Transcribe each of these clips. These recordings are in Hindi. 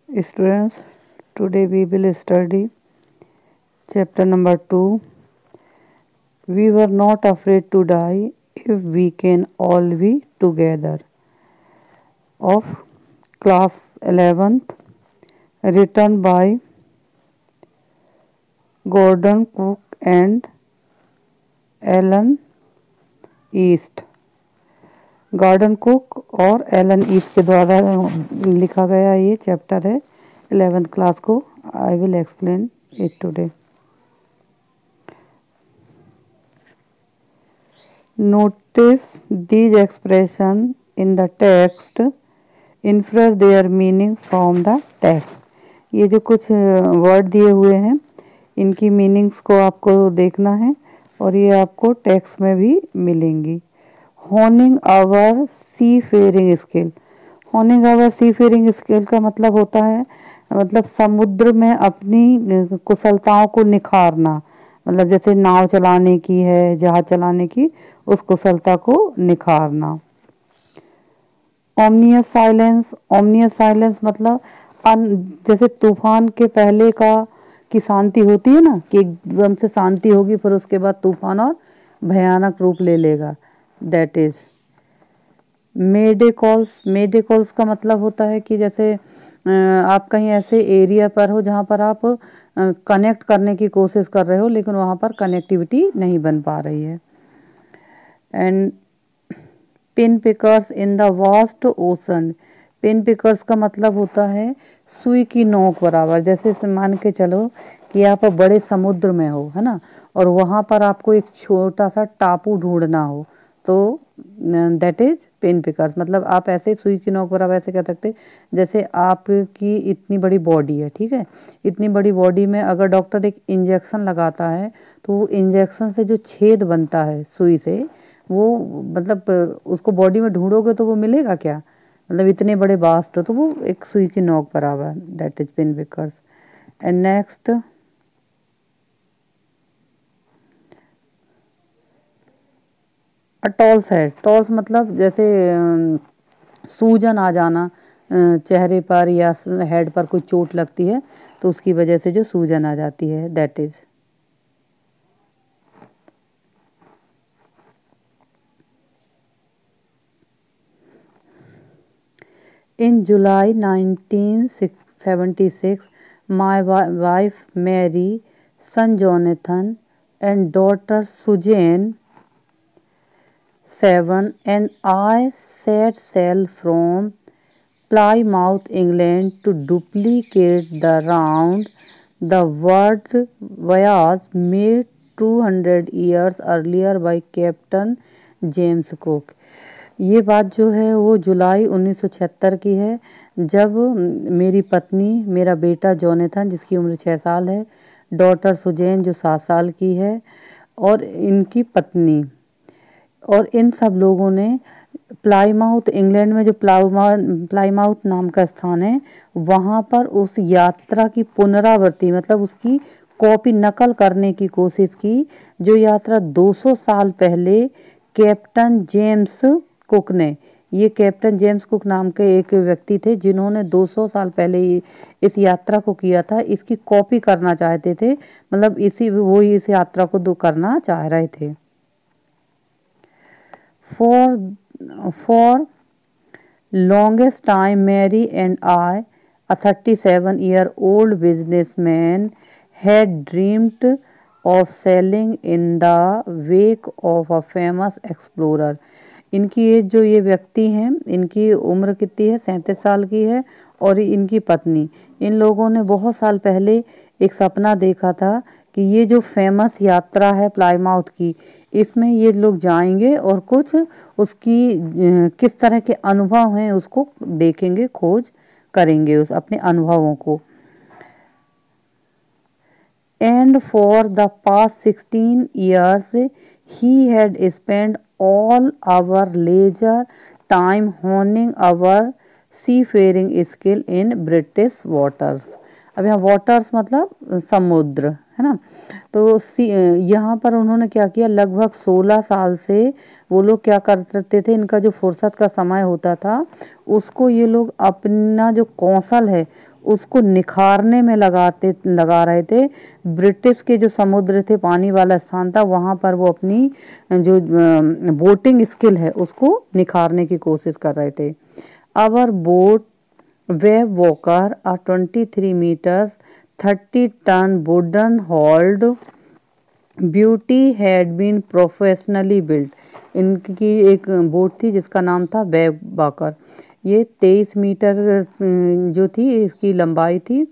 Students, today we will study chapter number 2. We were not afraid to die if we can all be together, of class 11th, written by Gordon Cook and Alan East. Gordon Cook और एलन ईस्ट के द्वारा लिखा गया ये चैप्टर है 11th क्लास को। I will explain it today. Notice these expression in the text, infer their meaning from the text. ये जो कुछ वर्ड दिए हुए हैं इनकी मीनिंग्स को आपको देखना है और ये आपको टेक्स्ट में भी मिलेंगी। Honing our seafaring skill. Honing our seafaring skill का मतलब होता है मतलब समुद्र में अपनी कुशलताओं को निखारना, मतलब जैसे नाव चलाने की है, जहाज चलाने की, उस कुशलता को निखारना। ओमनियस साइलेंस। ओमनियस साइलेंस मतलब जैसे तूफान के पहले की शांति होती है ना, कि एकदम से शांति होगी फिर उसके बाद तूफान और भयानक रूप ले लेगा, that is mayday calls. Mayday calls का मतलब होता है कि जैसे आप कहीं ऐसे एरिया पर हो जहाँ पर आप कनेक्ट करने की कोशिश कर रहे हो लेकिन वहाँ पर कनेक्टिविटी नहीं बन पा रही है। And pin pickers in the vast ocean. Pin pickers का मतलब होता है सुई की नोक बराबर। जैसे मान के चलो कि आप बड़े समुद्र में हो, है ना, और वहाँ पर आपको एक छोटा सा टापू ढूंढना हो, तो दैट इज पिन पिकर्स। मतलब आप ऐसे सुई की नोक बराबर ऐसे कह सकते जैसे आपकी इतनी बड़ी बॉडी है, ठीक है, इतनी बड़ी बॉडी में अगर डॉक्टर एक इंजेक्शन लगाता है तो वो इंजेक्शन से जो छेद बनता है सुई से, वो मतलब उसको बॉडी में ढूंढोगे तो वो मिलेगा क्या, मतलब इतने बड़े बास्ट हो, तो वो एक सुई की नोक बराबर, that is pin pickers. And next tolls है। टॉल्स मतलब जैसे सूजन आ जाना चेहरे पर या हेड पर कोई चोट लगती है तो उसकी वजह से जो सूजन आ जाती है, that is. In July 1976, my wife Mary, son Jonathan, and daughter Suzanne, 7, and I set sail from Plymouth, England to duplicate the round the world voyage made 200 years earlier by Captain James Cook। ये बात जो है वो जुलाई 1976 की है, जब मेरी पत्नी, मेरा बेटा जोनेथन जिसकी उम्र 6 साल है, डॉटर सुजैन जो 7 साल की है, और इनकी पत्नी, और इन सब लोगों ने प्लाईमाउथ, इंग्लैंड में जो प्लाईमाउथ नाम का स्थान है, वहाँ पर उस यात्रा की पुनरावृत्ति मतलब उसकी कॉपी नकल करने की कोशिश की, जो यात्रा 200 साल पहले कैप्टन जेम्स कुक ने, ये कैप्टन जेम्स कुक नाम के एक व्यक्ति थे जिन्होंने 200 साल पहले इस यात्रा को किया था, इसकी कॉपी करना चाहते थे, मतलब वो इस यात्रा को करना चाह रहे थे। For longest time, Mary and I, a 37-year-old businessman, had dreamed of sailing in the wake of a famous explorer। इनकी जो ये व्यक्ति हैं, इनकी उम्र कितनी है, 37 साल की है, और इनकी पत्नी, इन लोगों ने बहुत साल पहले एक सपना देखा था कि ये जो फेमस यात्रा है प्लाईमाउथ की, इसमें ये लोग जाएंगे और कुछ उसकी किस तरह के अनुभव हैं उसको देखेंगे, खोज करेंगे उस अपने अनुभवों को। And for the past 16 years, he had spent all our leisure time honing our seafaring skill in British waters। अब यहाँ waters मतलब समुद्र, है ना, तो यहाँ पर उन्होंने क्या किया, लगभग 16 साल से वो लोग क्या करते थे, इनका जो फुर्सत का समय होता था उसको ये लोग अपना जो कौशल है उसको निखारने में लगा रहे थे। ब्रिटिश के जो समुद्र थे, पानी वाला स्थान था, वहाँ पर वो अपनी जो बोटिंग स्किल है उसको निखारने की कोशिश कर रहे थे। Our boat Wave Walker a 23 meters 30 ton wooden hold beauty had been professionally built. इनकी एक बोट थी जिसका नाम था वेव वॉकर। ये 23 मीटर जो थी इसकी लंबाई थी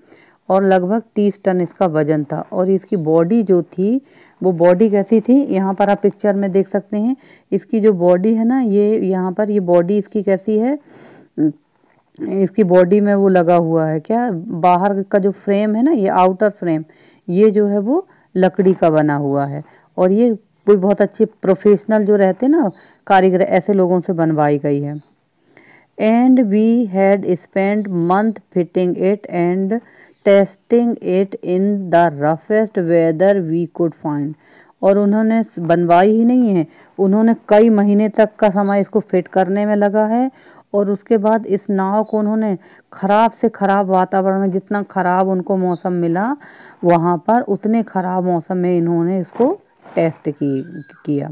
और लगभग 30 टन इसका वजन था। और इसकी बॉडी जो थी वो बॉडी कैसी थी, यहाँ पर आप पिक्चर में देख सकते हैं। इसकी जो बॉडी है ना, ये यहाँ पर ये बॉडी इसकी कैसी है, इसकी बॉडी में वो लगा हुआ है क्या, बाहर का जो फ्रेम है ना, ये आउटर फ्रेम, ये जो है वो लकड़ी का बना हुआ है। और ये कोई बहुत अच्छे प्रोफेशनल जो रहते हैं ना कारीगर, ऐसे लोगों से बनवाई गई है। And we had spend month fitting it and testing it in the roughest weather we could find. और उन्होंने बनवाई ही नहीं है, उन्होंने कई महीने तक का समय इसको फिट करने में लगा है। और उसके बाद इस नाव को उन्होंने खराब से खराब वातावरण में, जितना खराब उनको मौसम मिला वहाँ पर, उतने खराब मौसम में इन्होंने इसको टेस्ट किया।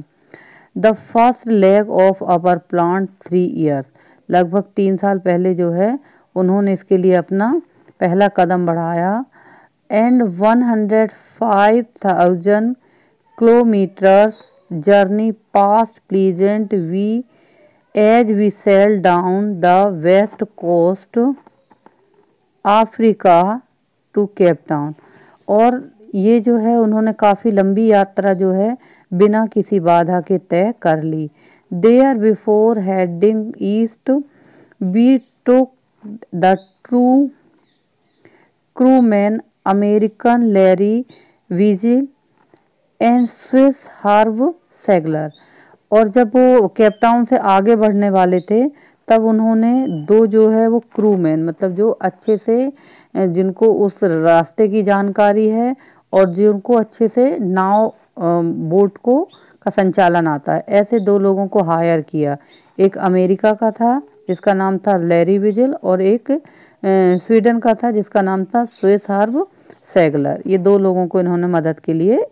The first leg of our plant 3 years, लगभग 3 साल पहले जो है उन्होंने इसके लिए अपना पहला कदम बढ़ाया। And 105,000 kilometres journey past pleasant we as we sail down the west coast Africa to Cape Town. और ये जो है उन्होंने काफ़ी लंबी यात्रा जो है बिना किसी बाधा के तय कर ली। There before heading east we took the true crewmen American Larry Vigil and Swiss Herve Segler. और जब वो केप टाउन से आगे बढ़ने वाले थे तब उन्होंने 2 जो है वो क्रूमैन, मतलब जो अच्छे से जिनको उस रास्ते की जानकारी है और जिनको अच्छे से नाव बोट को का संचालन आता है, ऐसे 2 लोगों को हायर किया। एक अमेरिका का था जिसका नाम था लैरी विजिल और एक स्वीडन का था जिसका नाम था स्विस हर्व सेगलर। ये 2 लोगों को इन्होंने मदद के लिए,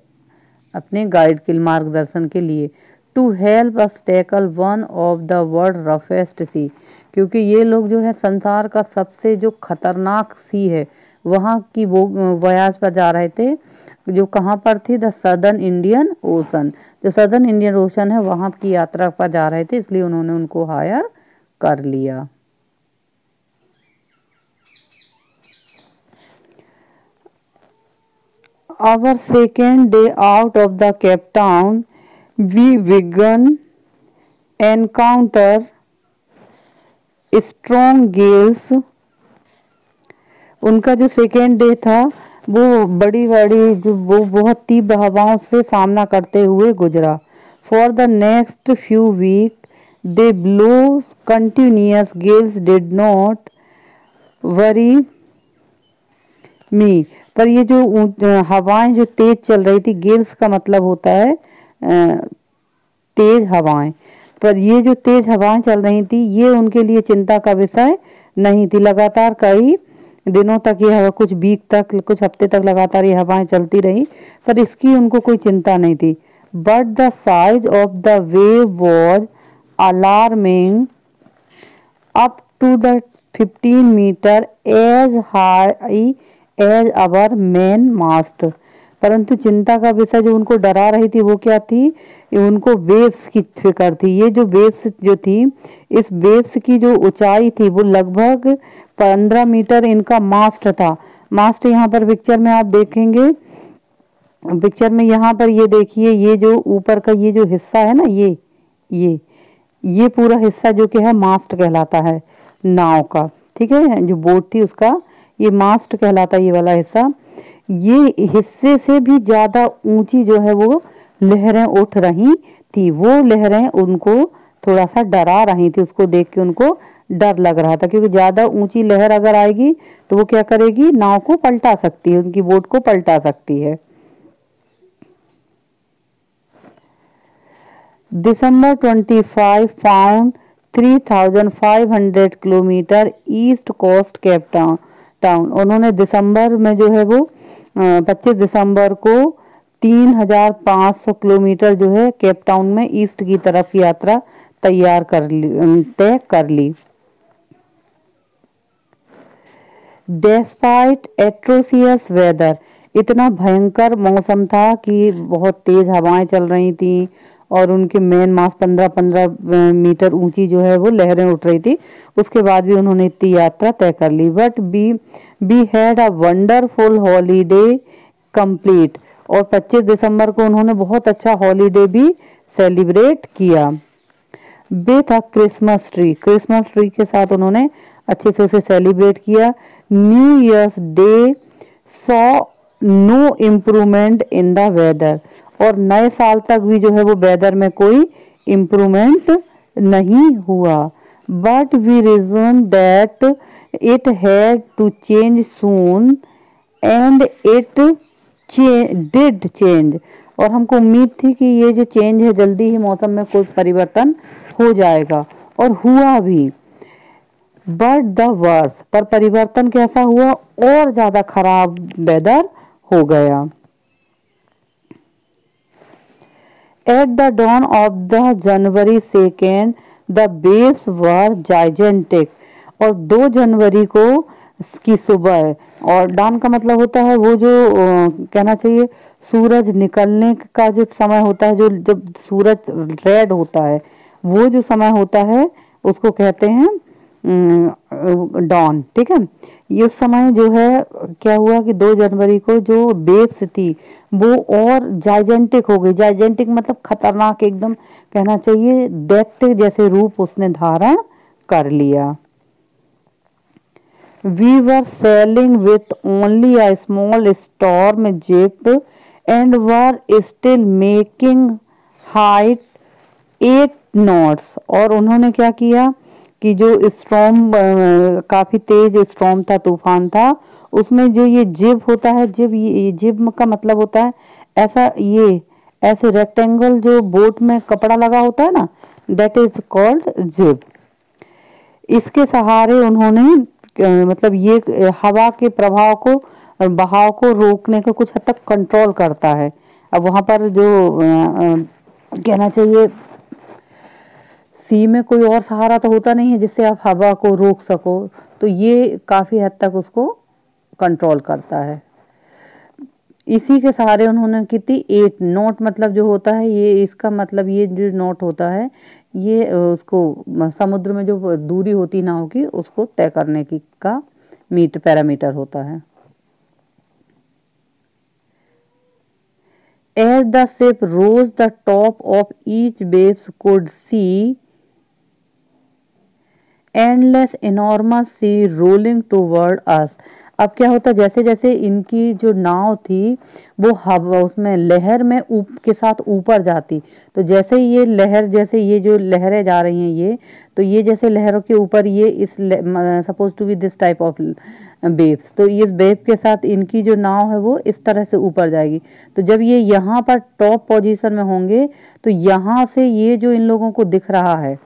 अपने गाइड के मार्गदर्शन के लिए, to help us tackle one of the world roughest sea, क्योंकि ये लोग जो है संसार का सबसे जो खतरनाक सी है वहाँ की वो वयाज पर जा रहे थे, जो कहाँ पर थी, द सदर्न इंडियन ओशन, जो सदर्न इंडियन ओशन है वहाँ की यात्रा पर जा रहे थे, इसलिए उन्होंने उनको हायर कर लिया। Our second day out of the Cape Town, we began encounter strong gales। उनका जो सेकेंड डे था वो बड़ी वो बहुत तीव्र हवाओं से सामना करते हुए गुजरा। For the next few week they blow continuous gales did not worry me. पर ये जो हवाएं जो तेज चल रही थी, गेल्स का मतलब होता है तेज हवाएं, पर ये जो तेज हवाएं चल रही थी ये उनके लिए चिंता का विषय नहीं थी। लगातार कई दिनों तक ये हवा, कुछ वीक तक, कुछ हफ्ते तक लगातार ये हवाएं चलती रही, पर इसकी उनको कोई चिंता नहीं थी। But the size of the wave was alarming up to the 15 metre as high as our main mast. परंतु चिंता का विषय जो उनको डरा रही थी वो क्या थी, उनको वेव्स की फिक्र थी। ये जो वेव्स जो थी, इस वेव्स की जो ऊंचाई थी वो लगभग 15 मीटर इनका मास्ट था। मास्ट यहाँ पर पिक्चर में आप देखेंगे, पिक्चर में यहाँ पर ये देखिए, ये जो ऊपर का ये जो हिस्सा है ना, ये पूरा हिस्सा जो कि है मास्ट कहलाता है नाव का, ठीक है, जो बोट थी उसका ये मास्ट कहलाता है, ये वाला हिस्सा। ये हिस्से से भी ज्यादा ऊंची जो है वो लहरें उठ रही थी। वो लहरें उनको थोड़ा सा डरा रही थी, उसको देख के उनको डर लग रहा था, क्योंकि ज्यादा ऊंची लहर अगर आएगी तो वो क्या करेगी, नाव को पलटा सकती है, उनकी बोट को पलटा सकती है। December 25 found 3,500 kilometre east coast Cape Town. Town. उन्होंने दिसंबर में जो है वो 25 दिसंबर को 3,500 किलोमीटर जो है केप टाउन में ईस्ट की तरफ की यात्रा तय कर ली। डेस्पाइट एट्रोसियस वेदर, इतना भयंकर मौसम था कि बहुत तेज हवाएं चल रही थी और उनके मेन मास 15-15 मीटर ऊंची जो है वो लहरें उठ रही थी। उसके बाद भी उन्होंने इतनी यात्रा तय कर ली। But we had a wonderful holiday complete, और 25 दिसंबर को उन्होंने बहुत अच्छा हॉलीडे भी सेलिब्रेट किया विथ अ क्रिसमस ट्री के साथ उन्होंने अच्छे से उसे सेलिब्रेट किया। New year's day saw no improvement in the weather, और नए साल तक भी जो है वो वेदर में कोई इम्प्रूवमेंट नहीं हुआ। But we reason that it had to change soon and it did change, और हमको उम्मीद थी कि ये जो चेंज है जल्दी ही मौसम में कुछ परिवर्तन हो जाएगा, और हुआ भी। बट द वर्स, पर परिवर्तन कैसा हुआ, और ज्यादा खराब वेदर हो गया। At the dawn of the January 2 the waves were gigantic, और 2 जनवरी को की सुबह, और डाउन का मतलब होता है वो जो कहना चाहिए सूरज निकलने का जो समय होता है, जो जब सूरज रेड होता है वो जो समय होता है उसको कहते हैं डॉन। ठीक है, ये उस समय जो है क्या हुआ कि 2 जनवरी को जो वेव्स थी वो और जाइजेंटिक हो गई। जाइजेंटिक मतलब खतरनाक, एकदम कहना चाहिए दैत्य जैसे रूप उसने धारण कर लिया। We were sailing with only a small storm jib and were still making height 8 knots, और उन्होंने क्या किया कि जो स्टॉर्म काफी तेज स्टॉर्म था, तूफान था, उसमें जो ये जिब होता है, ये जिब का मतलब होता है ऐसा, ये ऐसे रेक्टेंगल जो बोट में कपड़ा लगा होता है ना, दैट इज कॉल्ड जिब। इसके सहारे उन्होंने मतलब ये हवा के प्रभाव को और बहाव को रोकने को कुछ हद तक कंट्रोल करता है। अब वहां पर जो कहना चाहिए सी में कोई और सहारा तो होता नहीं है जिससे आप हवा को रोक सको, तो ये काफी हद तक उसको कंट्रोल करता है। इसी के सहारे उन्होंने कितनी 8 नोट, मतलब जो होता है ये, इसका मतलब ये जो नोट होता है ये उसको समुद्र में जो दूरी होती नाव की उसको तय करने की का पैरामीटर होता है। As the ship rose, the top of each waves could see endless enormous sea rolling toward us। अब क्या होता, जैसे जैसे इनकी जो नाव थी वो हवा उसमें लहर में के साथ ऊपर जाती, तो जैसे ये लहर, जैसे ये जो लहरें जा रही हैं ये, तो ये जैसे लहरों के ऊपर ये is suppose to be this type of waves, तो इस वेव के साथ इनकी जो नाव है वो इस तरह से ऊपर जाएगी। तो जब ये यहाँ पर टॉप पोजीशन में होंगे तो यहाँ से ये जो इन लोगों को दिख रहा है,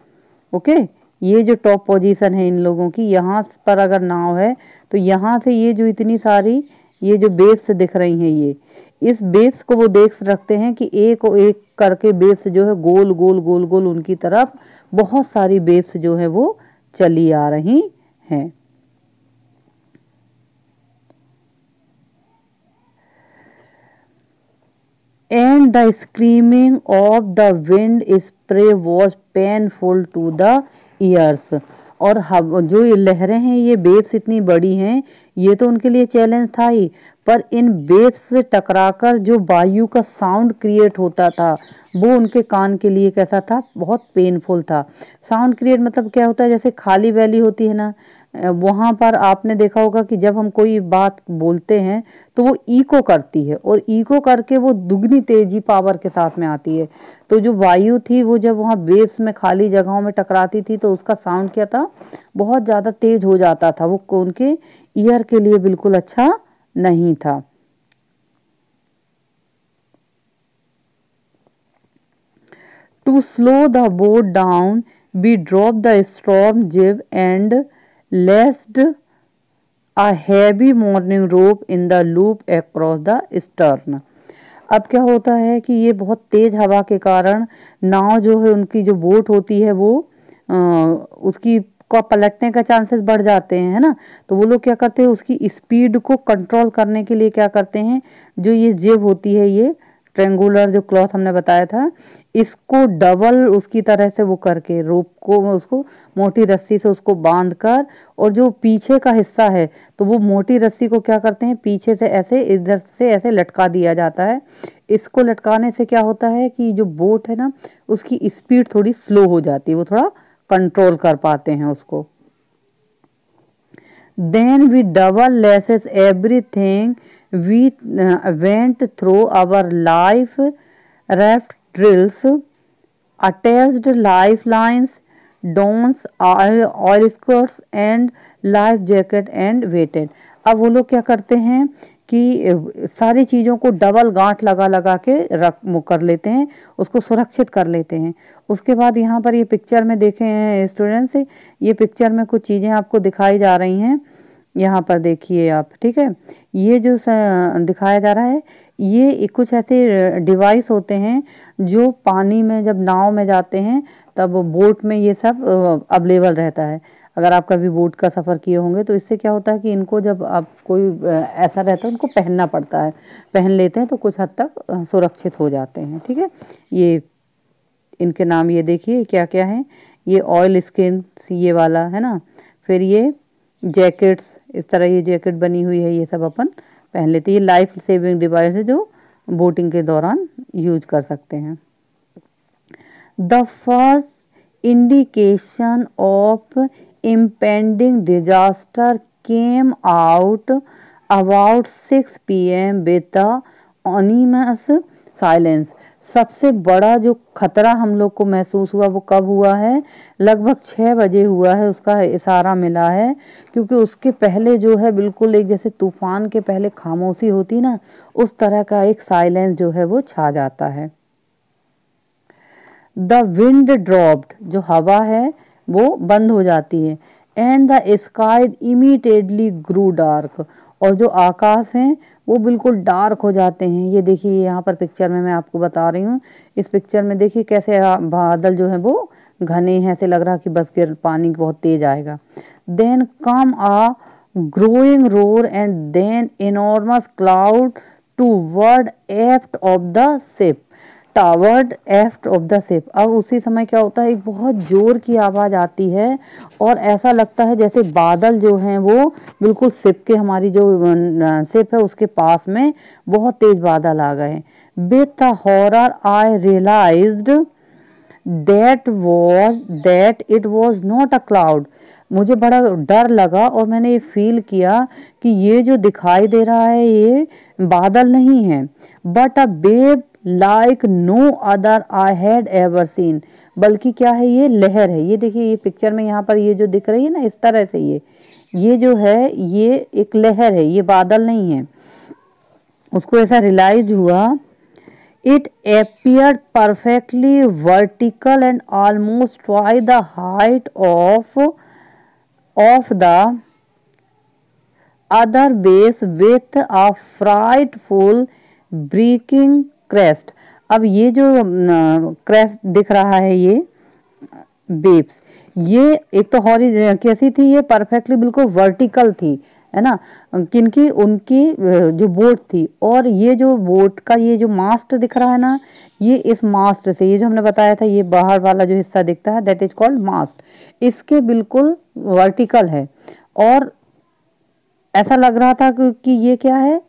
ओके, ये जो टॉप पोजीशन है इन लोगों की, यहाँ पर अगर नाव है तो यहाँ से ये जो इतनी सारी ये जो वेव्स दिख रही हैं, ये इस वेव्स को वो देख रखते हैं कि एक एक करके वेव्स जो है गोल गोल गोल गोल उनकी तरफ बहुत सारी वेव्स जो है वो चली आ रही हैं। And the screaming of the wind spray was painful to the ears। और जो ये लहरें हैं, ये वेव्स इतनी बड़ी हैं, ये तो उनके लिए चैलेंज था ही, पर इन वेव्स से टकराकर जो वायु का साउंड क्रिएट होता था वो उनके कान के लिए कैसा था, बहुत पेनफुल था। साउंड क्रिएट मतलब क्या होता है, जैसे खाली वैली होती है ना, वहाँ पर आपने देखा होगा कि जब हम कोई बात बोलते हैं तो वो इको करती है, और इको करके वो दुगनी तेजी पावर के साथ में आती है। तो जो वायु थी वो जब वहाँ वेव्स में खाली जगहों में टकराती थी तो उसका साउंड क्या था, बहुत ज़्यादा तेज हो जाता था, वो उनके ईयर के लिए बिल्कुल अच्छा नहीं था। To slow the boat down we drop the storm jib and laced a heavy mooring rope in the loop across the stern। अब क्या होता है कि ये बहुत तेज हवा के कारण नाव जो है, उनकी जो बोट होती है वो उसकी का पलटने का चांसेस बढ़ जाते हैं, है ना। तो वो लोग क्या करते हैं, उसकी स्पीड को कंट्रोल करने के लिए क्या करते हैं, जो ये जेब होती है, ये ट्रेंगुलर जो क्लॉथ हमने बताया था, इसको डबल उसकी तरह से वो करके रोप को उसको मोटी रस्सी से उसको बांध कर, और जो पीछे का हिस्सा है तो वो मोटी रस्सी को क्या करते हैं, पीछे से ऐसे इधर से ऐसे लटका दिया जाता है। इसको लटकाने से क्या होता है कि जो बोट है ना, उसकी स्पीड थोड़ी स्लो हो जाती है, वो थोड़ा कंट्रोल कर पाते हैं उसको। Then we double lasses everything we went through our life raft drills, attached lifelines, dons, oil skirts and life jacket and weighted। अब वो लोग क्या करते हैं कि सारी चीज़ों को डबल गांठ लगा लगा के कर लेते हैं, उसको सुरक्षित कर लेते हैं। उसके बाद यहाँ पर ये पिक्चर में देखे हैं स्टूडेंट्स, ये पिक्चर में कुछ चीज़ें आपको दिखाई जा रही हैं, यहाँ पर देखिए आप, ठीक है। ये जो दिखाया जा रहा है, ये कुछ ऐसे डिवाइस होते हैं जो पानी में जब नाव में जाते हैं तब बोट में ये सब अवेलेबल रहता है। अगर आप कभी बोट का सफ़र किए होंगे तो इससे क्या होता है कि इनको जब आप कोई ऐसा रहता है, उनको पहनना पड़ता है, पहन लेते हैं तो कुछ हद तक सुरक्षित हो जाते हैं, ठीक है। ये इनके नाम ये देखिए क्या क्या है, ये ऑयल स्किन ये वाला है ना, फिर ये जैकेट्स, इस तरह ये जैकेट बनी हुई है, ये सब अपन पहन लेते हैं। ये लाइफ सेविंग डिवाइस है जो बोटिंग के दौरान यूज कर सकते हैं। The first indication of impending disaster came out about 6 p.m. with the ominous silence। सबसे बड़ा जो खतरा हम लोग को महसूस हुआ वो कब हुआ है, लगभग 6 बजे हुआ है, उसका इशारा मिला है, क्योंकि उसके पहले जो है बिल्कुल एक जैसे तूफान के पहले खामोशी होती ना, उस तरह का एक साइलेंस जो है वो छा जाता है। द विंड ड्रॉप्ड, जो हवा है वो बंद हो जाती है। And the sky immediately grew dark, और जो आकाश हैं वो बिल्कुल डार्क हो जाते हैं। ये देखिए यहाँ पर पिक्चर में मैं आपको बता रही हूँ, इस पिक्चर में देखिए कैसे बादल जो है वो घने हैं, ऐसे लग रहा कि बस पानी बहुत तेज आएगा। Then come a growing roar and then enormous cloud toward aft of the ship, toward aft of the ship. अब उसी समय क्या होता है, एक बहुत जोर की आवाज़ आती है और ऐसा लगता है जैसे बादल जो हैं वो बिल्कुल शिप के, हमारी जो शिप है उसके पास में बहुत तेज बादल आ गए। With the horror I realised that it was not a cloud. मुझे बड़ा डर लगा और मैंने ये फील किया कि ये जो दिखाई दे रहा है ये बादल नहीं है, but a wave like no other I had ever seen. बल्कि क्या है, ये लहर है। ये देखिए ये पिक्चर में यहाँ पर ये जो दिख रही है ना, इस तरह से ये जो है ये एक लहर है, ये बादल नहीं है। उसको ऐसा रियलाइज हुआ। It appeared perfectly vertical and almost twice the height of the other base with a frightful breaking crest। अब ये जो क्रेस्ट दिख रहा है, ये वेव्स, ये एक तो हॉरी कैसी थी, ये परफेक्टली बिल्कुल वर्टिकल थी, है ना, किनकी, उनकी जो बोट थी। और ये जो बोट का ये जो मास्ट दिख रहा है ना, ये इस मास्ट से, ये जो हमने बताया था ये बाहर वाला जो हिस्सा दिखता है दैट इज कॉल्ड मास्ट, इसके बिल्कुल वर्टिकल है। और ऐसा लग रहा था कि ये क्या है,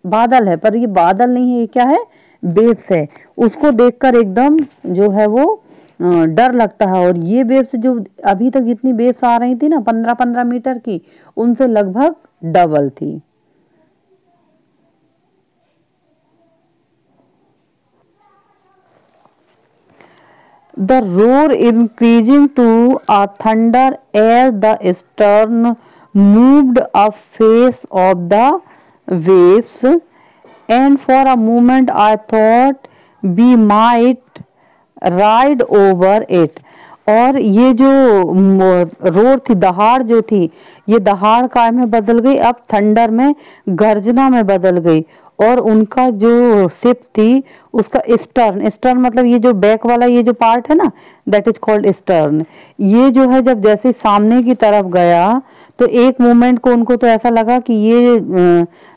बादल है, पर ये बादल नहीं है, ये क्या है, वेव्स है। उसको देखकर एकदम जो है वो डर लगता है। और ये वेव्स जो अभी तक जितनी वेव्स आ रही थी ना 15-15 मीटर की, उनसे लगभग डबल थी। The roar increasing to a thunder as the stern moved a face of the waves, and for a moment I thought we might ride over it। और ये जो रोड थी, दहाड़ जो थी, ये दहाड़ काय में बदल गई, अब थंडर में, गर्जना में बदल गई। और उनका जो शिप थी उसका स्टर्न, स्टर्न मतलब ये जो बैक वाला ये जो पार्ट है ना, दैट इज कॉल्ड स्टर्न। ये जो है जब जैसे सामने की तरफ गया तो एक मोमेंट को उनको तो ऐसा लगा कि ये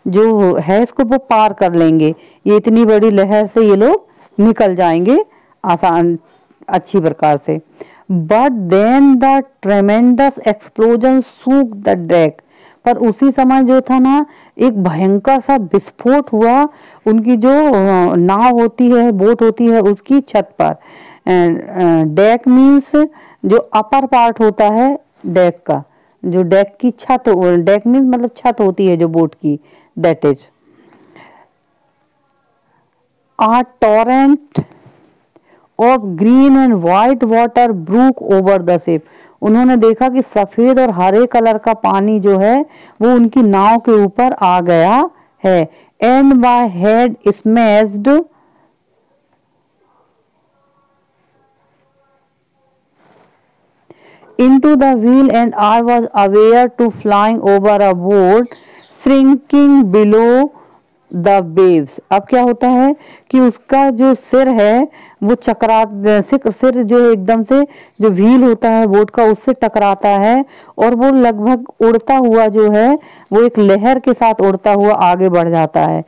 जो है इसको वो पार कर लेंगे, ये इतनी बड़ी लहर से ये लोग निकल जाएंगे आसान अच्छी प्रकार से। But then the tremendous explosion shook the deck, पर उसी समय जो था ना एक भयंकर सा विस्फोट हुआ उनकी जो नाव होती है, बोट होती है, उसकी छत पर। डेक मीन्स जो अपर पार्ट होता है डेक का, जो डेक की छत, डेक मीन्स मतलब छत होती है जो बोट की, that is a torrent of green and white water broke over the ship. उन्होंने देखा कि सफेद और हरे कलर का पानी जो है वो उनकी नाव के ऊपर आ गया है। And my head smashed into the wheel and I was aware to flying over a boat shrinking below the waves। अब क्या होता है कि उसका जो सिर है वो सिर जो एकदम से जो व्हील होता है बोट का उससे टकराता है और वो लगभग उड़ता हुआ जो है वो एक लहर के साथ उड़ता हुआ आगे बढ़ जाता है।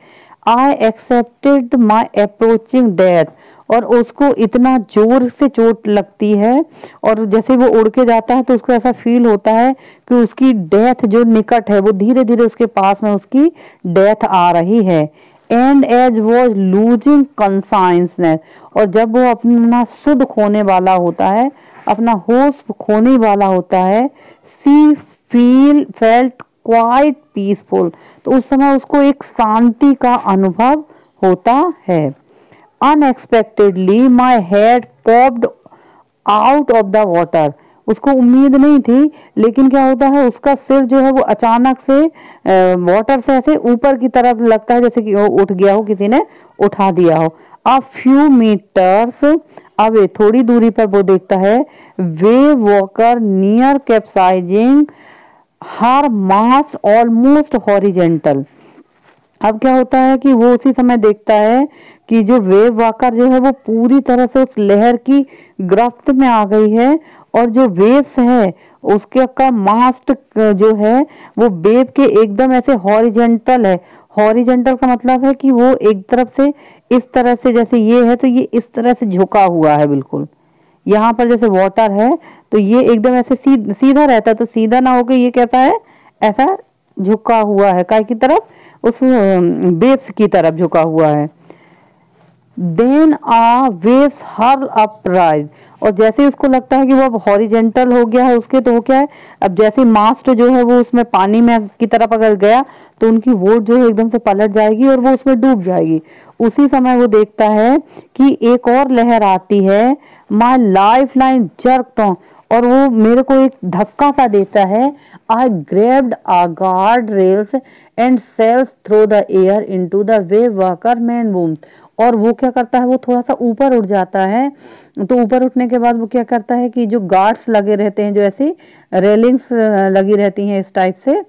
I accepted my approaching death, और उसको इतना जोर से चोट लगती है और जैसे वो उड़ के जाता है तो उसको ऐसा फील होता है कि उसकी डेथ जो निकट है, वो धीरे धीरे उसके पास में उसकी डेथ आ रही है। एंड एज वॉज लूजिंग कॉन्साइंसनेस, और जब वो अपना सुध खोने वाला होता है, अपना होश खोने वाला होता है, सी फेल्ट क्वाइट पीसफुल, तो उस समय उसको एक शांति का अनुभव होता है। Unexpectedly my head popped out of the water, उसको उम्मीद नहीं थी, लेकिन क्या होता है उसका सिर जो है वो अचानक से वाटर से ऐसे ऊपर की तरफ लगता है जैसे कि उठ गया हो, किसी ने उठा दिया हो। अ फ्यू मीटर्स अवे, थोड़ी दूरी पर वो देखता है, वे वॉकर नियर कैप्साइजिंग हर मास ऑलमोस्ट हॉरिजेंटल। अब क्या होता है कि वो उसी समय देखता है कि जो वेव वाकर जो है वो पूरी तरह से उस लहर की गिरफ्त में आ गई है और जो वेव्स है उसके का मास्ट जो है वो वेव के एकदम ऐसे हॉरिजेंटल है। हॉरिजेंटल का मतलब है कि वो एक तरफ से इस तरह से, जैसे ये है तो ये इस तरह से झुका हुआ है बिल्कुल। यहाँ पर जैसे वाटर है तो ये एकदम ऐसे सीधा रहता है, तो सीधा ना होकर ये कहता है ऐसा झुका हुआ है, काय की तरफ, उस वेव्स की तरफ झुका हुआ है। देन आ वेव्स हर्ल अपराइज, और जैसे उसको लगता है कि वो अब हॉरिजेंटल हो गया है उसके, तो वो क्या है, अब जैसे मास्ट जो है वो उसमें पानी में की तरफ अगर गया तो उनकी वोट जो है एकदम से पलट जाएगी और वो उसमें डूब जाएगी। उसी समय वो देखता है कि एक और लहर आती है, my life line jerked on, और वो मेरे को एक धक्का सा देता है। I grabbed a guard rails and sails through the air into the wave walker man boom, और वो क्या करता है वो थोड़ा सा ऊपर उठ जाता है। तो ऊपर उठने के बाद वो क्या करता है कि जो गार्ड्स लगे रहते हैं, जो ऐसी रेलिंग्स लगी रहती हैं इस टाइप से,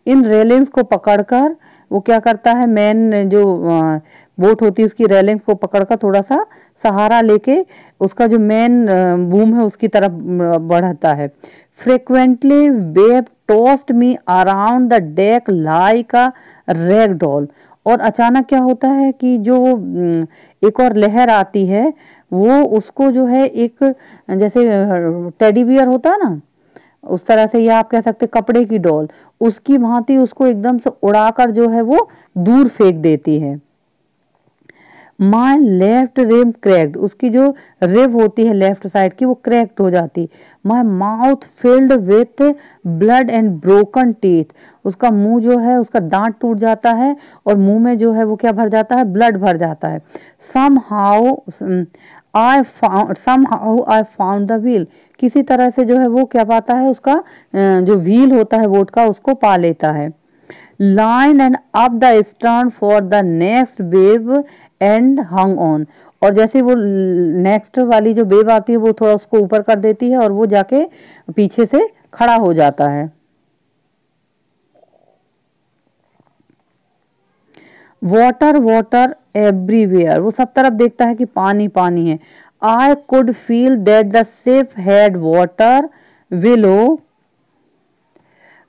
इन रेलिंग्स को पकड़कर वो क्या करता है, मैन जो बोट होती है उसकी रेलिंग्स को पकड़कर थोड़ा सा सहारा लेके उसका जो मेन बूम है उसकी तरफ बढ़ाता है। Frequently wave tossed me around the deck like a rag doll, और अचानक क्या होता है कि जो एक और लहर आती है वो उसको जो है एक जैसे टेडी बियर होता है ना उस तरह से, या आप कह सकते कपड़े की डॉल, उसकी भांति उसको एकदम से उड़ाकर जो है वो दूर फेंक देती है। माई लेफ्ट रिब क्रैक्ड, उसकी जो रिब होती है लेफ्ट साइड की वो क्रैक्ड हो जाती। My mouth filled with blood and broken teeth, उसका मुंह जो है उसका दांत टूट जाता है और मुंह में जो है वो क्या भर जाता है, ब्लड भर जाता है। somehow I found the wheel, किसी तरह से जो है वो क्या पाता है, उसका जो व्हील होता है बोट का उसको पा लेता है। Line and up the stern for the next wave and hung on, और जैसे वो नेक्स्ट वाली जो वेव आती है वो थोड़ा उसको ऊपर कर देती है और वो जाके पीछे से खड़ा हो जाता है। वाटर वाटर एवरीवेयर, वो सब तरफ देखता है कि पानी पानी है। I could feel that the ship had water below,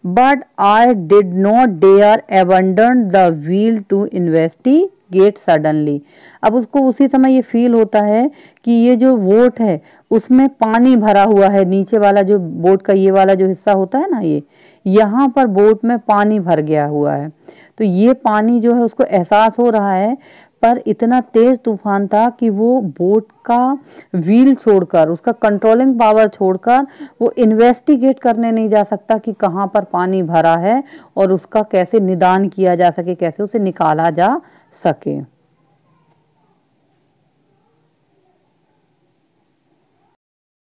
but I did not dare abandon the wheel to investigate suddenly. अब उसको उसी समय ये फील होता है कि ये जो बोट है उसमें पानी भरा हुआ है, नीचे वाला जो बोट का ये वाला जो हिस्सा होता है ना, ये यहाँ पर बोट में पानी भर गया हुआ है। तो ये पानी जो है उसको एहसास हो रहा है, पर इतना तेज तूफान था कि वो बोट का व्हील छोड़कर, उसका कंट्रोलिंग पावर छोड़कर वो इन्वेस्टिगेट करने नहीं जा सकता कि कहाँ पर पानी भरा है और उसका कैसे निदान किया जा सके, कैसे उसे निकाला जा सके।